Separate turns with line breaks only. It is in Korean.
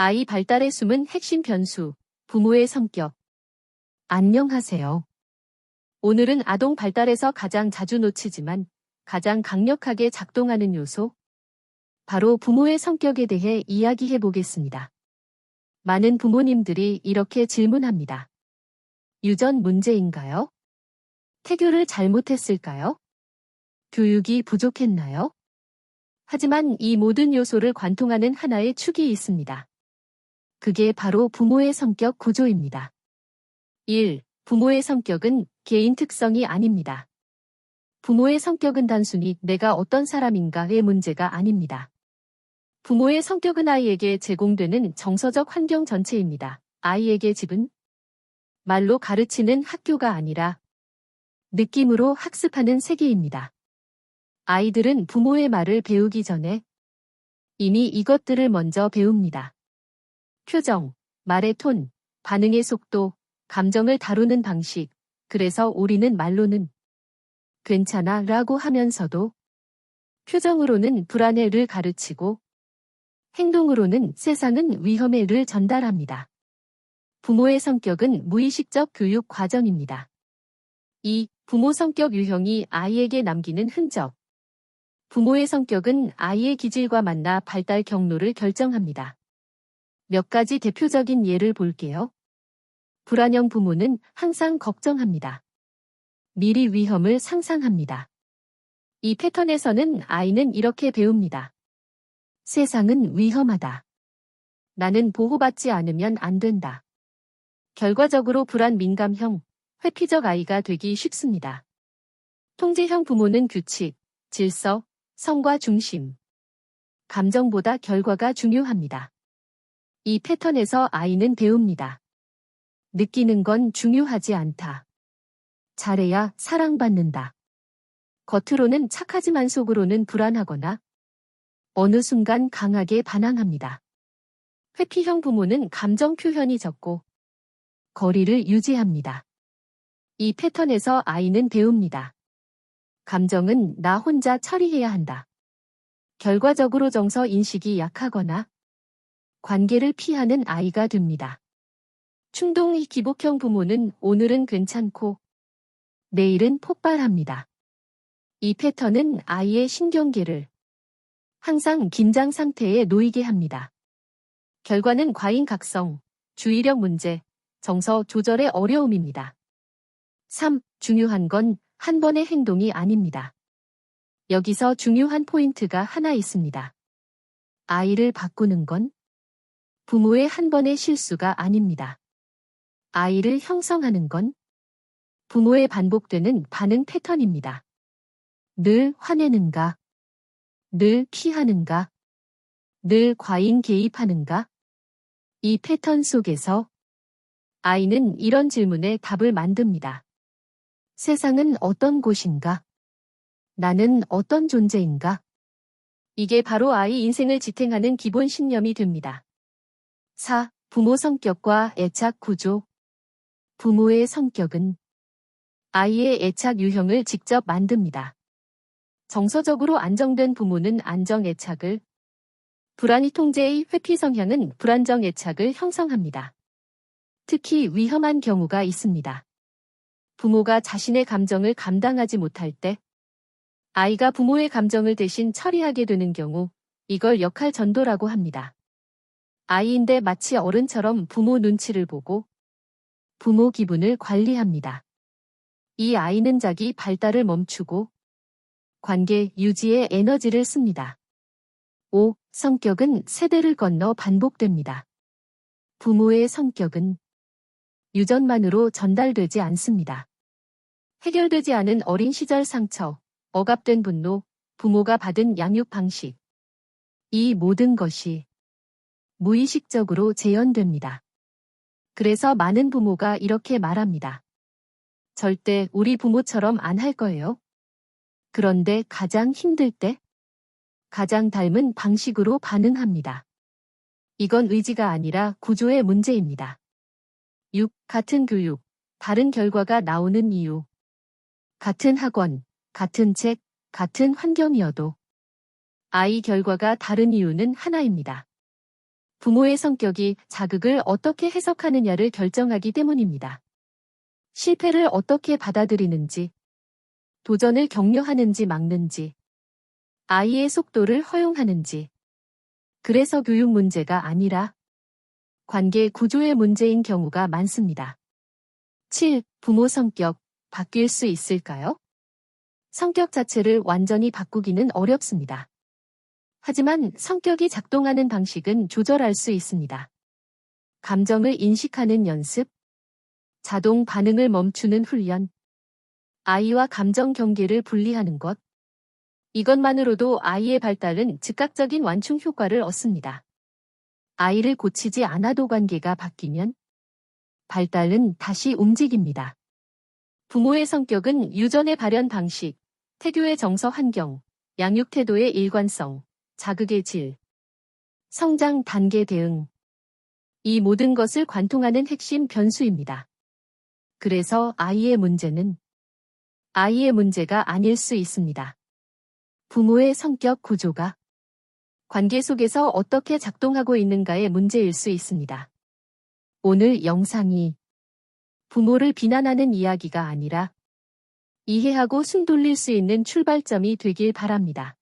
아이 발달의 숨은 핵심 변수, 부모의 성격. 안녕하세요. 오늘은 아동 발달에서 가장 자주 놓치지만 가장 강력하게 작동하는 요소, 바로 부모의 성격에 대해 이야기해 보겠습니다. 많은 부모님들이 이렇게 질문합니다. 유전 문제인가요? 태교를 잘못했을까요? 교육이 부족했나요? 하지만 이 모든 요소를 관통하는 하나의 축이 있습니다. 그게 바로 부모의 성격 구조입니다. 1. 부모의 성격은 개인 특성이 아닙니다. 부모의 성격은 단순히 내가 어떤 사람인가의 문제가 아닙니다. 부모의 성격은 아이에게 제공되는 정서적 환경 전체입니다. 아이에게 집은 말로 가르치는 학교가 아니라 느낌으로 학습하는 세계입니다. 아이들은 부모의 말을 배우기 전에 이미 이것들을 먼저 배웁니다. 표정, 말의 톤, 반응의 속도, 감정을 다루는 방식. 그래서 우리는 말로는 괜찮아 라고 하면서도 표정으로는 불안해를 가르치고 행동으로는 세상은 위험해를 전달합니다. 부모의 성격은 무의식적 교육 과정입니다. 2. 부모 성격 유형이 아이에게 남기는 흔적. 부모의 성격은 아이의 기질과 만나 발달 경로를 결정합니다. 몇 가지 대표적인 예를 볼게요. 불안형 부모는 항상 걱정합니다. 미리 위험을 상상합니다. 이 패턴에서는 아이는 이렇게 배웁니다. 세상은 위험하다. 나는 보호받지 않으면 안 된다. 결과적으로 불안 민감형, 회피적 아이가 되기 쉽습니다. 통제형 부모는 규칙, 질서, 성과 중심. 감정보다 결과가 중요합니다. 이 패턴에서 아이는 배웁니다. 느끼는 건 중요하지 않다. 잘해야 사랑받는다. 겉으로는 착하지만 속으로는 불안하거나 어느 순간 강하게 반항합니다. 회피형 부모는 감정 표현이 적고 거리를 유지합니다. 이 패턴에서 아이는 배웁니다. 감정은 나 혼자 처리해야 한다. 결과적으로 정서 인식이 약하거나 관계를 피하는 아이가 됩니다. 충동 기복형 부모는 오늘은 괜찮고 내일은 폭발합니다. 이 패턴은 아이의 신경계를 항상 긴장 상태에 놓이게 합니다. 결과는 과잉 각성, 주의력 문제, 정서 조절의 어려움입니다. 3. 중요한 건 한 번의 행동이 아닙니다. 여기서 중요한 포인트가 하나 있습니다. 아이를 바꾸는 건 부모의 한 번의 실수가 아닙니다. 아이를 형성하는 건 부모의 반복되는 반응 패턴입니다. 늘 화내는가? 늘 피하는가? 늘 과잉 개입하는가? 이 패턴 속에서 아이는 이런 질문에 답을 만듭니다. 세상은 어떤 곳인가? 나는 어떤 존재인가? 이게 바로 아이 인생을 지탱하는 기본 신념이 됩니다. 4. 부모 성격과 애착 구조. 부모의 성격은 아이의 애착 유형을 직접 만듭니다. 정서적으로 안정된 부모는 안정 애착을, 불안이 통제의 회피 성향은 불안정 애착을 형성합니다. 특히 위험한 경우가 있습니다. 부모가 자신의 감정을 감당하지 못할 때 아이가 부모의 감정을 대신 처리하게 되는 경우, 이걸 역할 전도라고 합니다. 아이인데 마치 어른처럼 부모 눈치를 보고 부모 기분을 관리합니다. 이 아이는 자기 발달을 멈추고 관계 유지에 에너지를 씁니다. 5. 성격은 세대를 건너 반복됩니다. 부모의 성격은 유전만으로 전달되지 않습니다. 해결되지 않은 어린 시절 상처, 억압된 분노, 부모가 받은 양육 방식. 이 모든 것이 무의식적으로 재현됩니다. 그래서 많은 부모가 이렇게 말합니다. 절대 우리 부모처럼 안 할 거예요. 그런데 가장 힘들 때 가장 닮은 방식으로 반응합니다. 이건 의지가 아니라 구조의 문제입니다. 6. 같은 교육, 다른 결과가 나오는 이유. 같은 학원, 같은 책, 같은 환경이어도 아이 결과가 다른 이유는 하나입니다. 부모의 성격이 자극을 어떻게 해석하느냐를 결정하기 때문입니다. 실패를 어떻게 받아들이는지, 도전을 격려하는지 막는지, 아이의 속도를 허용하는지. 그래서 교육 문제가 아니라 관계 구조의 문제인 경우가 많습니다. 7. 부모 성격, 바뀔 수 있을까요? 성격 자체를 완전히 바꾸기는 어렵습니다. 하지만 성격이 작동하는 방식은 조절할 수 있습니다. 감정을 인식하는 연습, 자동 반응을 멈추는 훈련, 아이와 감정 경계를 분리하는 것. 이것만으로도 아이의 발달은 즉각적인 완충 효과를 얻습니다. 아이를 고치지 않아도 관계가 바뀌면 발달은 다시 움직입니다. 부모의 성격은 유전의 발현 방식, 태교의 정서 환경, 양육 태도의 일관성, 자극의 질, 성장 단계 대응. 이 모든 것을 관통하는 핵심 변수입니다. 그래서 아이의 문제는 아이의 문제가 아닐 수 있습니다. 부모의 성격 구조가 관계 속에서 어떻게 작동하고 있는가의 문제일 수 있습니다. 오늘 영상이 부모를 비난하는 이야기가 아니라 이해하고 숨 돌릴 수 있는 출발점이 되길 바랍니다.